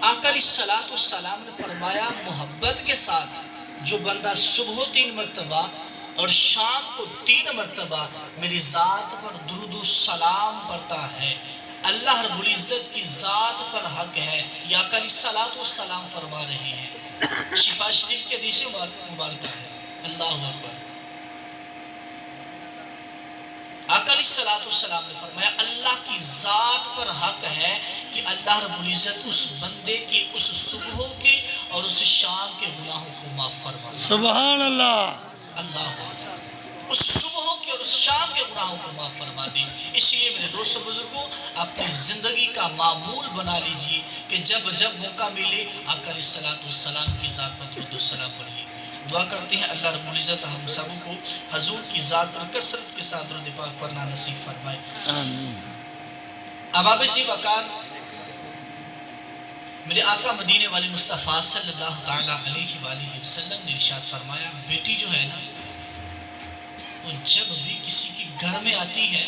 آقا علیہ السلام نے فرمایا محبت کے ساتھ جو بندہ صبح 3 مرتبہ اور شام کو 3 مرتبہ میری ذات پر درود و سلام پڑھتا ہے، اللہ رب العزت کی ذات پر حق ہے۔ یہ آقا علیہ السلام فرما رہے ہیں، شفا شریف کے حدیث مبارکہ ہے۔ اللہ اکبر۔ آقا علیہ السلام نے فرمایا اللہ کی ذات پر حق ہے کہ اللہ رب العزت اس بندے کے اس صبح کے اور اس شام کے گناہوں کو معاف فرما دے۔ سبحان اللہ۔ اللہ اس صبح کے اور اس شام کے گناہوں کو معاف فرما دے۔ اس لیے میرے دوستوں بزرگوں، اپنی زندگی کا معمول بنا لیجئے کہ جب جب موقع ملے آقا علیہ السلام کی ذات پر درود و سلام پڑھیے۔ دعا کرتے ہیں اللہ رب العزت ہم سب کو حضور کی ذات پر کثرت کے ساتھ درود پاک پڑھنا نصیب فرمائے۔ آمین۔ احباب ذی وقار، میرے آقا مدینے والے مصطفیٰ صلی اللہ تعالیٰ علیہ وآلہ وسلم نے ارشاد فرمایا، بیٹی جو ہے نا وہ جب بھی کسی کی گھر میں آتی ہے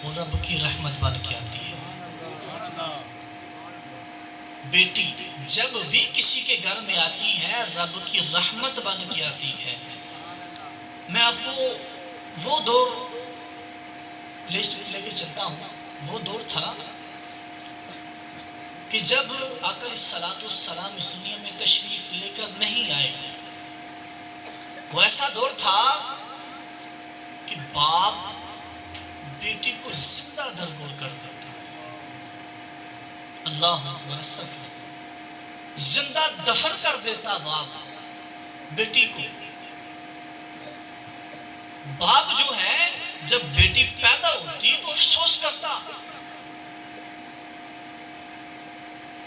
وہ رب کی رحمت بن کے آتی ہے۔ بیٹی جب بھی کسی کے گھر میں آتی ہے رب کی رحمت بن کے آتی ہے۔ میں آپ کو وہ دور لے کے چلتا ہوں، وہ دور تھا کہ جب آقا علیہ السلام اس دنیا میں تشریف لے کر نہیں آئے، وہ ایسا دور تھا کہ باپ بیٹی کو زندہ درگور کر دیتا۔ اللہ اکبر، استغفر، زندہ دفن کر دیتا باپ بیٹی کو۔ باپ جو ہے جب بیٹی پیدا ہوتی تو افسوس کرتا،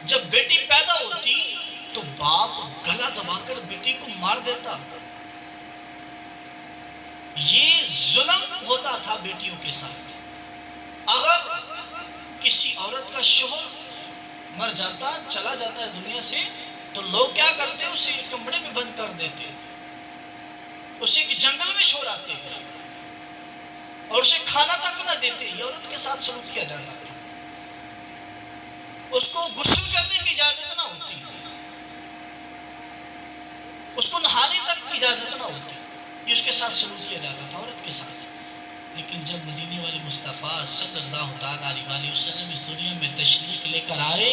جب بیٹی پیدا ہوتی تو باپ گلا دبا کر بیٹی کو مار دیتا۔ یہ ظلم ہوتا تھا بیٹیوں کے ساتھ۔ اگر کسی عورت کا شوہر مر جاتا، چلا جاتا ہے دنیا سے، تو لوگ کیا کرتے؟ اسے کمرے میں بند کر دیتے، اسے ایک جنگل میں چھوڑ آتے اور اسے کھانا تک نہ دیتے۔ یہ عورت کے ساتھ سلوک کیا جاتا تھا۔ اس کو غسل کرنے کی اجازت نہ ہوتی، اس کو نہانے تک کی اجازت نہ ہوتی، یہ اس کے ساتھ سلوک کیا جاتا تھا، عورت کے ساتھ۔ لیکن جب مدینے والے مصطفیٰ صلی اللہ تعالیٰ علیہ وسلم اس دنیا میں تشریف لے کر آئے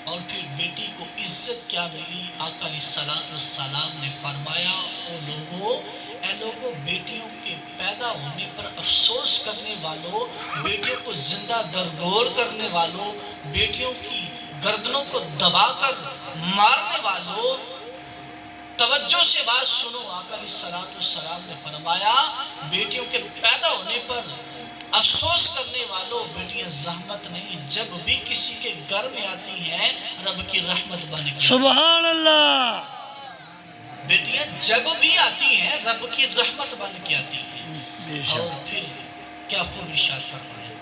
اور پھر بیٹی کو عزت کیا ملی، آقا علیہ السلام نے فرمایا، اے لوگوں، بیٹیوں کے پیدا ہونے پر افسوس کرنے والوں، بیٹیوں کو زندہ درگور کرنے والوں، بیٹیوں کی گردنوں کو دبا کر مارنے والوں، توجہ سے بات سنو۔ آقا علیہ السلام نے فرمایا، بیٹیوں کے پیدا ہونے پر افسوس کرنے والوں، بیٹیاں زحمت نہیں، جب بھی کسی کے گھر میں آتی ہیں رب کی رحمت بن کے۔ سبحان اللہ۔ بیٹیاں جب بھی آتی ہیں رب کی رحمت بن کے آتی ہیں۔ اور پھر کیا خوب ارشاد فرمایا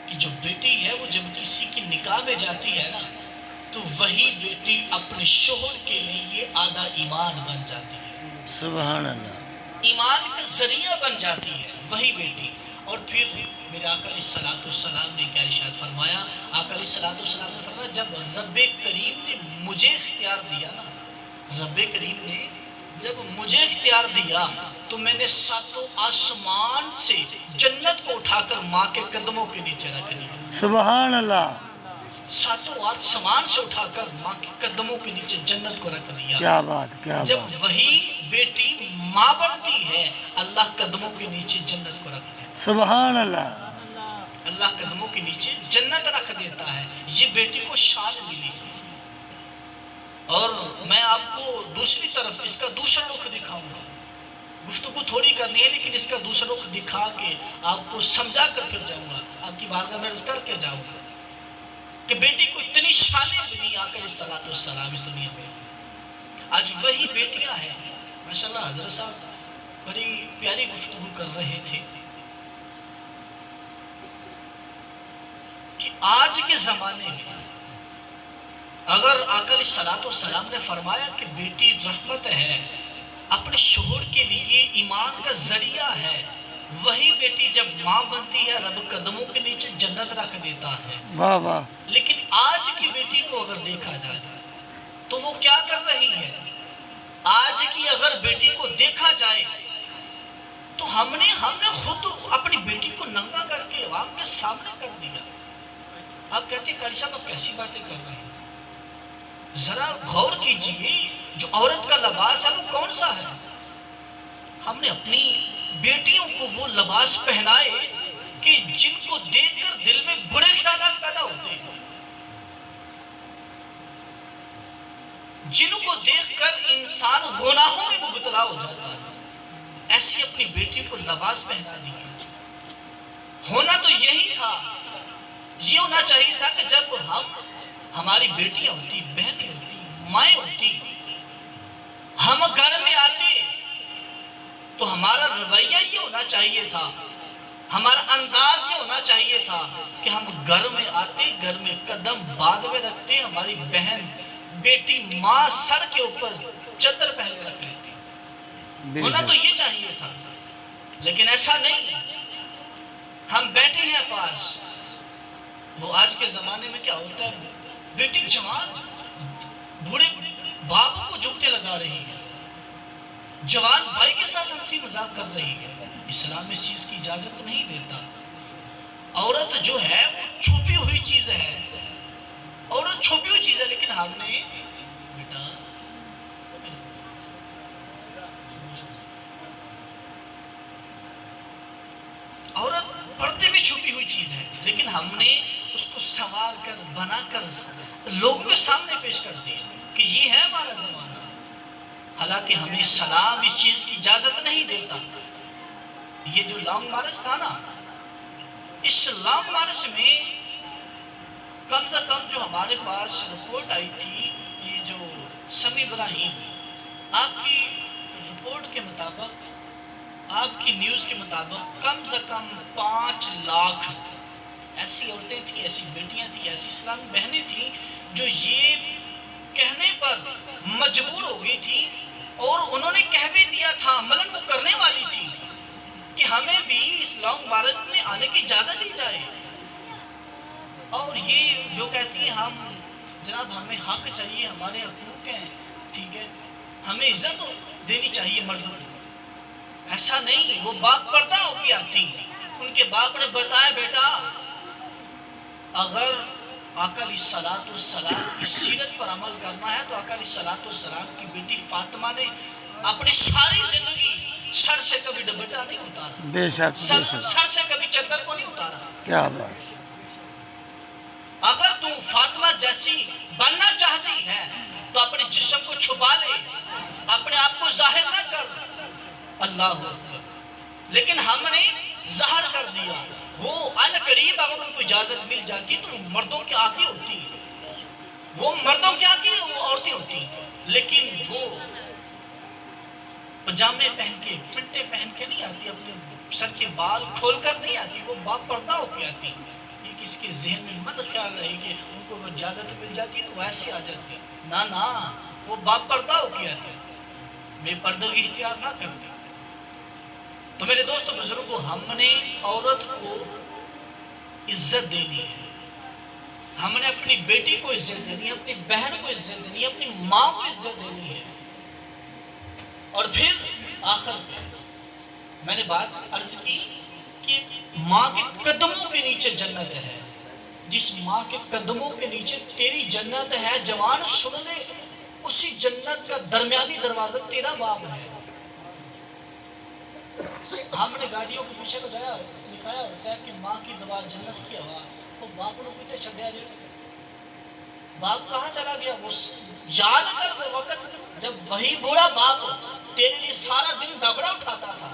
کہ جو بیٹی ہے وہ جب کسی کی نکاح میں جاتی ہے نا تو وہی بیٹی اپنے شوہر کے لیے آدھا ایمان بن جاتی ہے، سبحان اللہ، ایمان کا ذریعہ بن جاتی ہے وہی بیٹی۔ اور پھر میرے آقا علیہ السلام نے کیا ارشاد فرمایا؟ آقا علیہ السلام نے فرمایا، جب رب کریم نے مجھے اختیار دیا نا، رب کریم نے جب مجھے اختیار دیا تو میں نے 7 آسمان سے جنت کو اٹھا کر ماں کے قدموں کے نیچے رکھ دیا۔ سبحان اللہ، 7 آسمان سے اٹھا کر ماں کے قدموں کے نیچے جنت کو رکھ دیا۔ کیا بات، کیا جب بات، وہی بیٹی ماں بنتی ہے اللہ قدموں کے نیچے جنت کو رکھ دیتا ہے۔ سبحان اللہ، اللہ قدموں کے نیچے جنت رکھ دیتا ہے۔ یہ بیٹی کو شان ملی۔ اور میں آپ کو دوسری طرف اس کا دوسرا رخ دکھاؤں گا، گفتگو تھوڑی کرنی ہے لیکن اس کا دوسرا رخ دکھا کے آپ کو سمجھا کر پھر جاؤں گا، آپ کی بارگاہ میں عرض کر کے جاؤں گا کہ بیٹی کو اتنی شانیں ملی آقا علیہ السلام اس دنیا میں۔ آج وہی بیٹیاں ہیں، ماشاءاللہ حضرت صاحب بڑی پیاری گفتگو کر رہے تھے کہ آج کے زمانے میں اگر آقا علیہ السلام نے فرمایا کہ بیٹی رحمت ہے، اپنے شوہر کے لیے ایمان کا ذریعہ ہے، وہی بیٹی جب ماں بنتی ہے رب قدموں کے نیچے جنت رکھ دیتا ہے. واہ واہ. لیکن آج کی بیٹی کو اگر دیکھا جائے تو وہ کیا کر رہی ہے؟ آج کی اگر بیٹی کو دیکھا جائے تو ہم نے خود اپنی بیٹی کو ننگا کر کے عوام کے سامنے کر دیا. آپ کہتے ہیں قاری صاحب آپ کیسی باتیں کر رہے ہیں؟ ذرا غور کیجئے جو عورت کا لباس ہے وہ کون سا ہے؟ ہم نے اپنی بیٹیوں کو وہ لباس پہنائے کہ جن کو دیکھ کر دل میں برے خیالات پیدا ہوتے ہیں، جن کو دیکھ کر انسان گناہوں میں مبتلا ہو جاتا ہے. ایسی اپنی بیٹی کو لباس پہنا دی. ہونا تو یہی تھا، یہ ہونا چاہیے تھا کہ جب ہماری بیٹیاں ہوتی، بہنیں ہوتی، مائیں ہوتی، ہم گھر میں آتے تو ہمارا رویہ یہ ہونا چاہیے تھا، ہمارا انداز یہ ہونا چاہیے تھا کہ ہم گھر میں آتے، گھر میں قدم بعد میں رکھتے، ہماری بہن بیٹی ماں سر کے اوپر چادر پہلے رکھ لیتی. ہونا تو یہ چاہیے تھا، لیکن ایسا نہیں. ہم بیٹھے ہیں پاس. وہ آج کے زمانے میں کیا ہوتا ہے، بیٹی جوان بوڑھے باپ کو جوتے لگا رہی ہے، جوان بھائی کے ساتھ ہنسی مذاق کر رہی ہے. اسلام اس چیز کی اجازت نہیں دیتا. عورت جو ہے وہ چھپی ہوئی چیز ہے، عورت چھپی ہوئی چیز ہے. لیکن ہم نے بیٹا عورت پردے میں چھپی ہوئی چیز ہے، لیکن ہم نے اس کو سنوار کر بنا کر لوگوں کے سامنے پیش کر دیا کہ یہ ہے ہمارا زمانہ. حالانکہ ہمیں اسلام اس چیز کی اجازت نہیں دیتا. یہ جو لانگ مارچ تھا نا، اس لانگ مارچ میں کم سے کم جو ہمارے پاس رپورٹ آئی تھی، یہ جو سمی ابراہیم، آپ کی رپورٹ کے مطابق، آپ کی نیوز کے مطابق کم سے کم 5 لاکھ ایسی عورتیں تھیں، ایسی بیٹیاں تھیں، ایسی اسلامی بہنیں تھیں جو یہ کہنے پر مجبور ہو گئی تھی، اور انہوں نے کہہ بھی دیا تھا، عملاً وہ کرنے والی تھی کہ ہمیں بھی اسلام بھارت میں آنے کی اجازت دی جائے. اور یہ جو کہتی ہیں ہم جناب ہمیں حق چاہیے، ہمارے حقوق ہیں، ٹھیک ہے، ہمیں عزت دینی چاہیے مردوں کو. ایسا نہیں. وہ باپ پردہ ہو کے آتی، ان کے باپ نے بتایا بیٹا اگر آقا علیہ الصلوۃ والسلام کی سیرت پر عمل کرنا ہے تو آقا علیہ الصلوۃ والسلام کی بیٹی فاطمہ نے اپنی ساری زندگی سر سے کبھی دوپٹہ نہیں اتارا، بے شک بے شک. سر سے کبھی چادر کو نہیں اتارا. کیا بات. اگر تم فاطمہ جیسی بننا چاہتی ہے تو اپنے جسم کو چھپا لے، اپنے آپ کو ظاہر نہ کر. اللہ اکبر. لیکن ہم نے ظاہر کر دیا. وہ ان قریب اگر ان کو اجازت مل جاتی تو مردوں کے آگے ہوتی، وہ مردوں کے آگے وہ عورتیں ہوتی. لیکن وہ پجامے پہن کے، پنٹے پہن کے نہیں آتی، اپنے سر کے بال کھول کر نہیں آتی، وہ باپ پردہ ہو کے آتی. یہ کس کے ذہن میں مت خیال رہے کہ ان کو اجازت مل جاتی تو ویسے آ جاتی. نہ وہ باپ پردہ ہو کے آتی، بے پردگی اختیار نہ کرتی. تو میرے دوستو بزرگوں، ہم نے عورت کو عزت دینی ہے، ہم نے اپنی بیٹی کو عزت دینی ہے، اپنی بہن کو عزت دینی ہے، اپنی ماں کو عزت دینی ہے. اور پھر آخر میں نے بات عرض کی کہ ماں کے قدموں کے نیچے جنت ہے. جس ماں کے قدموں کے نیچے تیری جنت ہے جوان سن لے، اسی جنت کا درمیانی دروازہ تیرا باپ ہے. ہم نے گاڑیوں کے پیچھے لکھایا ہوتا ہے کہ ماں کی دعا جنت کی ہوا. وہ باپ نے پیتے چھڑیا جائے، باپ کہاں چلا گیا؟ وہ یاد کر وہ وقت جب وہی بوڑھا باپ تیرے لیے سارا دن دبڑا اٹھاتا تھا.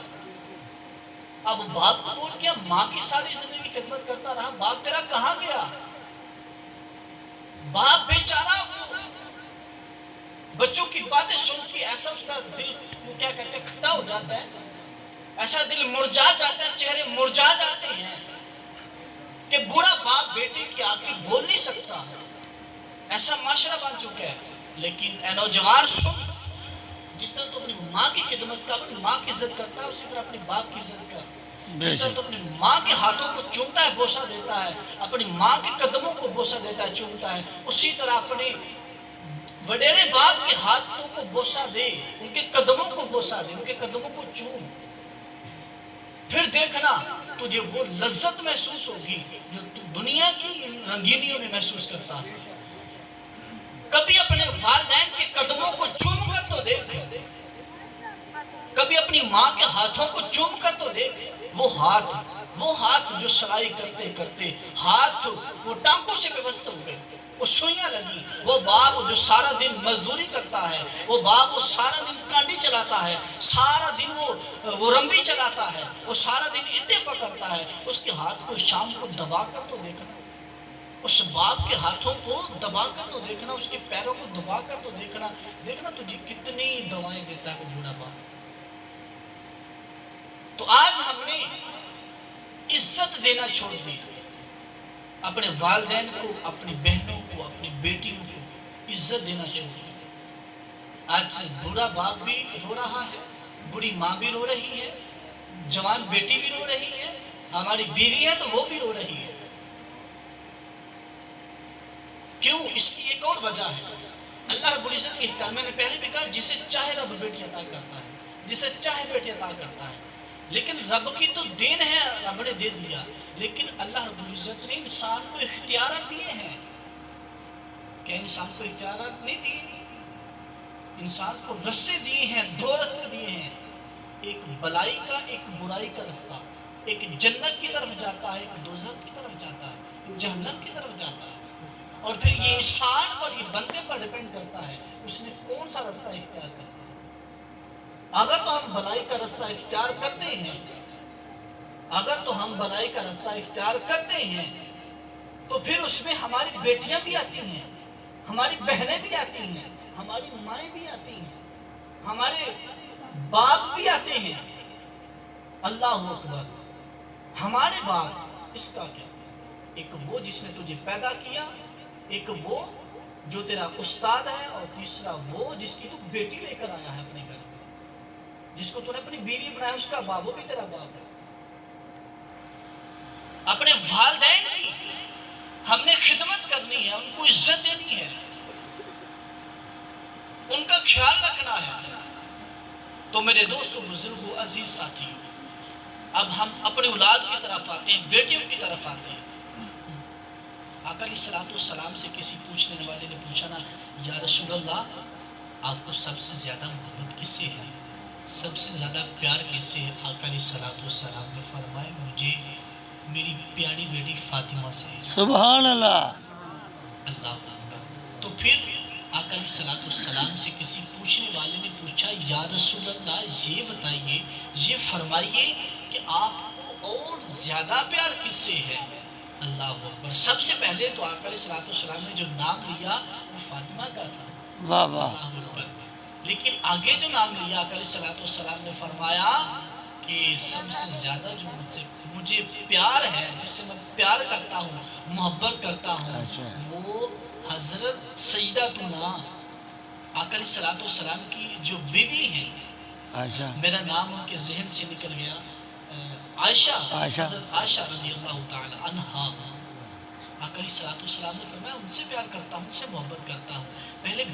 اب باپ کو بول گیا، ماں کی ساری زندگی خدمت کرتا رہا، باپ تیرا کہاں گیا؟ باپ بیچارہ بچوں کی باتیں سن کے ایسا اس کا دل وہ کیا کہتے ہیں کھٹا ہو جاتا ہے، ایسا دل مرجھا جاتا ہے، چہرے مرجھا جاتے ہیں کہ بوڑھا باپ بیٹے کی آنکھیں بول نہیں سکتا. ایسا معاشرہ بن چکا ہے. لیکن اے نوجوان سن، جس طرح تو اپنی ماں کی خدمت کا، اپنی ماں کی عزت کرتا ہے، اسی طرح اپنے باپ کی عزت کر. بے جس طرح شک تو اپنی ماں کے ہاتھوں کو چومتا ہے، بوسہ دیتا ہے، اپنی ماں کے قدموں کو بوسہ دیتا ہے، چومتا ہے، اسی طرح اپنے وڈیرے باپ کے ہاتھوں کو بوسہ دے، ان کے قدموں کو بوسہ دے، ان کے قدموں کو چوم، پھر دیکھنا تجھے وہ لذت محسوس ہوگی جو تو دنیا کی ان رنگینیوں میں محسوس کرتا ہے۔ کبھی اپنے والدین کے قدموں کو چوم کر تو دیکھ، کبھی اپنی ماں کے ہاتھوں کو چوم کر تو دیکھ، وہ ہاتھ جو سلائی کرتے کرتے ہاتھ وہ ٹانکوں سے پیوست ہو گئے، وہ سوئیاں لگی، وہ باپ جو سارا دن مزدوری کرتا ہے، وہ باپ وہ سارا دن کانڈی چلاتا ہے، سارا دن وہ رمبی چلاتا ہے، وہ سارا دن انڈے پکڑتا ہے، اس کے ہاتھ کو شام کو دبا کر تو دیکھنا، اس باپ کے ہاتھوں کو دبا کر تو دیکھنا، اس کے پیروں کو دبا کر تو دیکھنا، دیکھنا تجھے کتنی دوائیں دیتا ہے وہ بوڑھا باپ۔ تو آج ہم نے عزت دینا چھوڑ دی، اپنے والدین کو، اپنی بہنوں کو، اپنی بیٹیوں کو عزت دینا چھوڑ دی۔ آج بوڑھا باپ بھی رو رہا ہے، بوڑھی ماں بھی رو رہی ہے، جوان بیٹی بھی رو رہی ہے، ہماری بیوی ہے تو وہ بھی رو رہی ہے۔ کیوں؟ اس کی ایک اور وجہ ہے، اللہ رب العزت کی حکمت، میں نے پہلے بھی کہا جسے چاہے رب بیٹی عطا کرتا ہے، جسے چاہے بیٹی عطا کرتا ہے، لیکن رب کی تو دین ہے، رب نے دے دیا، لیکن اللہ رب العزت نے انسان کو اختیارات دیے ہیں۔ کیا انسان کو اختیارات نہیں دیے؟ انسان کو رستے دیے ہیں، دو رستے دیے ہیں، ایک بلائی کا، ایک برائی کا رستہ، ایک جنت کی طرف جاتا ہے، ایک دوزخ کی طرف جاتا ہے، ایک جہنم کی طرف جاتا ہے۔ اور پھر یہ انسان پر، یہ بندے پر ڈیپینڈ کرتا ہے اس نے کون سا رستہ اختیار کرتا ہے۔ اگر تو ہم بلائی کا رستہ اختیار کرتے ہیں، اگر تو ہم بلائی کا رستہ اختیار کرتے ہیں تو پھر اس میں ہماری بیٹیاں بھی آتی ہیں، ہماری بہنیں بھی آتی ہیں، ہماری مائیں بھی آتی ہیں، ہمارے باپ بھی آتے ہیں۔ اللہ اکبر، ہمارے باپ، اس کا کیا؟ ایک وہ جس نے تجھے پیدا کیا، ایک وہ جو تیرا استاد ہے، اور تیسرا وہ جس کی تو بیٹی لے کر آیا ہے اپنے گھر میں، جس کو تو نے اپنی بیوی بنایا، اس کا باپ، وہ بھی تیرا باپ ہے۔ اپنے والدین کی ہم نے خدمت کرنی ہے، ان کو عزت دینی ہے، ان کا خیال رکھنا ہے۔ تو میرے دوستو، بزرگوں، عزیز ساتھی، اب ہم اپنے اولاد کی طرف آتے ہیں، بیٹیوں کی طرف آتے ہیں۔ آقا علیہ الصلوۃ والسلام سے کسی پوچھنے والے نے پوچھا نا، یا رسول اللہ، آپ کو سب سے زیادہ محبت کس سے ہے، سب سے زیادہ پیار کس سے ہے؟ آقا علیہ الصلوۃ والسلام نے فرمایا، مجھے میری پیاری بیٹی فاطمہ سے ہے۔ سبحان اللہ۔ اللہ اکبر۔ تو پھر آقا علیہ الصلوۃ والسلام سے کسی پوچھنے والے نے پوچھا، یا رسول اللہ، یہ بتائیے، یہ فرمائیے کہ آپ کو اور زیادہ پیار کس سے ہے؟ اللہ اکبر۔ سب سے پہلے تو آقا علیہ الصلوۃ والسلام نے جو نام لیا وہ فاطمہ کا تھا۔ واہ واہ۔ اللہ اکبر۔ لیکن آگے جو نام لیا آقا علیہ الصلوۃ والسلام نے فرمایا کہ سب سے زیادہ جو مجھے پیار ہے، جس سے میں پیار کرتا ہوں، محبت کرتا ہوں، اچھا۔ وہ حضرت سیدتنا آقا علیہ الصلوۃ والسلام کی جو بیوی ہیں، اچھا۔ میرا نام ان کے ذہن سے نکل گیا، عائشہ، عائشہ۔ حضرت عائشہ رضی اللہ تعالی عنہا۔ آقا علیہ الصلوۃ والسلام نے فرمایا ان سے پیار کرتا ہوں، ان سے محبت کرتا ہوں۔ پہلے